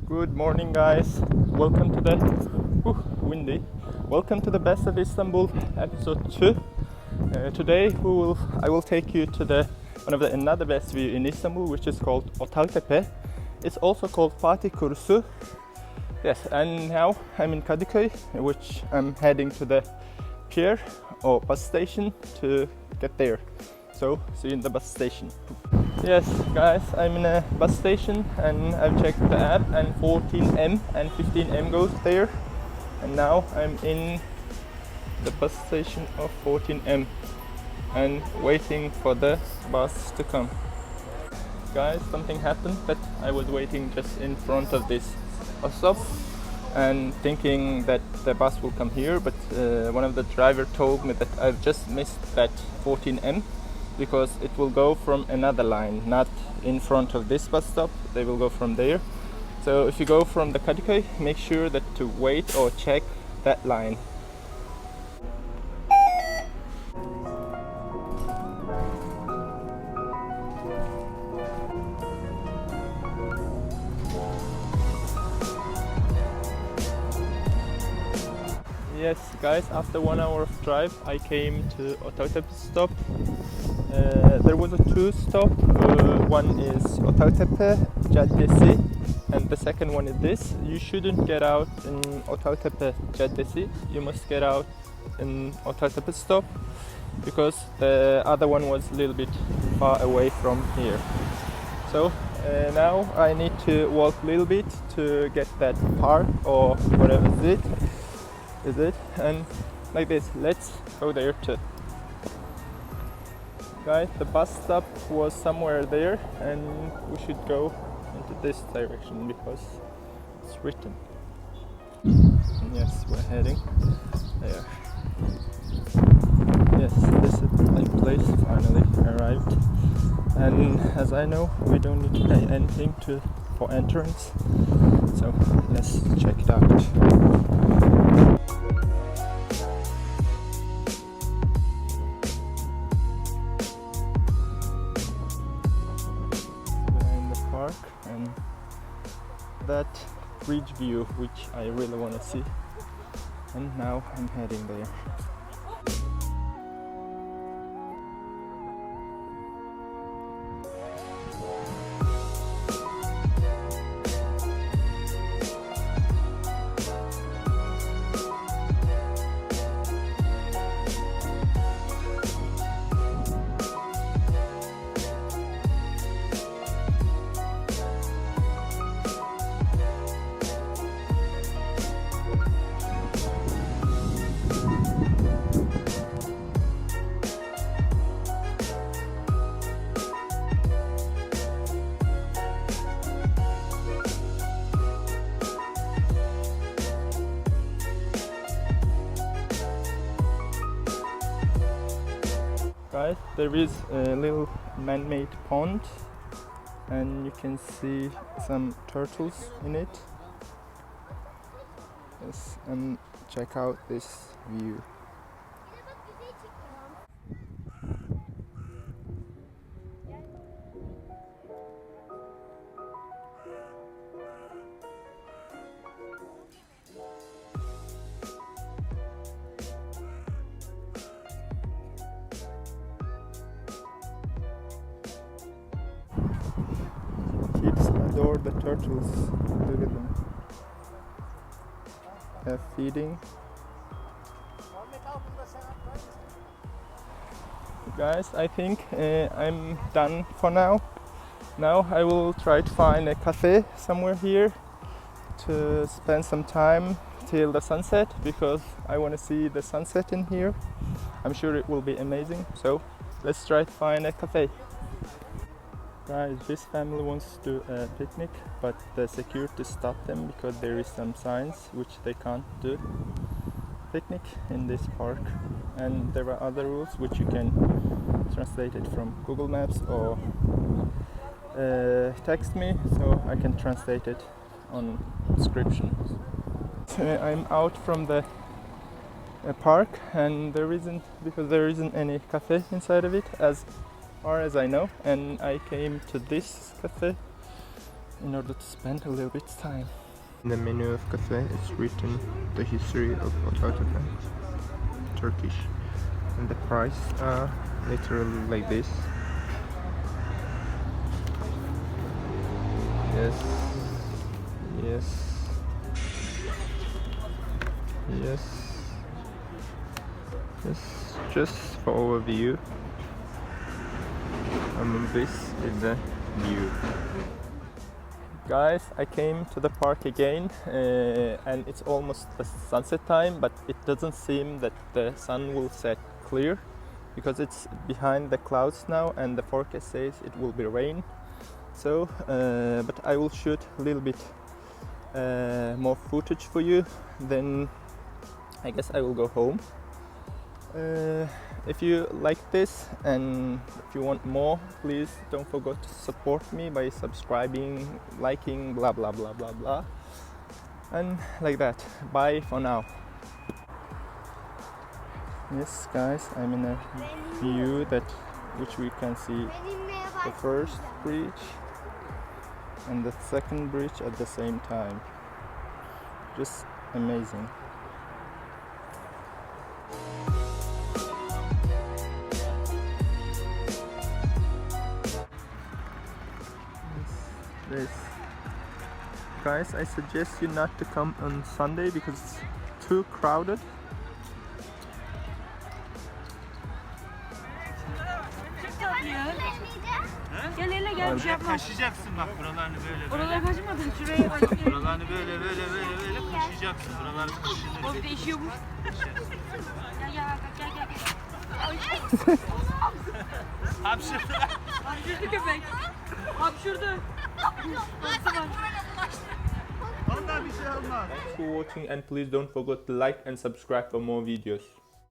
Good morning, guys. Welcome to the windy. Welcome to the Best of Istanbul episode 2. Today I will take you to another best view in Istanbul, which is called Otagtepe. It's also called Fatih Korusu. Yes, and now I'm in Kadıköy, which I'm heading to the pier or bus station to get there. So see you in the bus station. Yes, guys, I'm in a bus station and I've checked the app, and 14M and 15M goes there. And now I'm in the bus station of 14M and waiting for the bus to come. Guys, something happened that I was waiting just in front of this bus stop and thinking that the bus will come here, but one of the driver told me that I've just missed that 14M because it will go from another line, not in front of this bus stop. They will go from there. So if you go from the Kadıköy, make sure that to wait or check that line. Yes, guys, after 1 hour of drive, I came to Otagtepe stop. There was a two stop. One is Otagtepe Caddesi, and the second one is this. You shouldn't get out in Otagtepe Caddesi. You must get out in Otagtepe stop because the other one was a little bit far away from here. So now I need to walk a little bit to get that park or whatever is it, and like this. Let's go there too. Guys, the bus stop was somewhere there and we should go into this direction because it's written. And yes, we're heading there. Yes, this is the place. Finally arrived, and as I know, we don't need to pay anything for entrance, so let's check it out. And that bridge view, which I really want to see, and now I'm heading there. Guys, there is a little man-made pond and you can see some turtles in it. Yes, and check out this view. Kids adore the turtles. Look at them. They're feeding. Guys, I think I'm done for now. Now I will try to find a cafe somewhere here to spend some time till the sunset, because I want to see the sunset in here. I'm sure it will be amazing. So let's try to find a cafe. Guys, this family wants to do a picnic, but the security stopped them because there is some signs which they can't do picnic in this park, and there are other rules which you can translate it from Google Maps or text me, so I can translate it on description. I'm out from the park, and there isn't any cafe inside of it as far as I know, and I came to this cafe in order to spend a little bit of time. In the menu of cafe it's written the history of Otagtepe, Turkish, and the price are literally like this. Yes, yes, yes, yes, just for overview. This is the view. Guys, I came to the park again and it's almost the sunset time, but it doesn't seem that the sun will set clear because it's behind the clouds now and the forecast says it will be rain. So, but I will shoot a little bit more footage for you, then I guess I will go home. If you like this and if you want more, please don't forget to support me by subscribing, liking, blah blah blah blah blah, and like that. Bye for now. Yes guys, I'm in a view which we can see the first bridge and the second bridge at the same time. Just amazing. This. Guys, I suggest you not to come on Sunday because it's too crowded. Gel hele gel bir şey yapma. Kaşıyacaksın bak buralarını böyle. Oralara kaçmadın şuraya bak. Buralarını böyle kaşıyacaksın. Buraları kaşınır. O değişiyormuş. Gel. Hapşırdı. Hapşırdı köpek. Hapşırdı. Ondan bir şey olmaz. Thanks for watching and please don't forget to like and subscribe for more videos.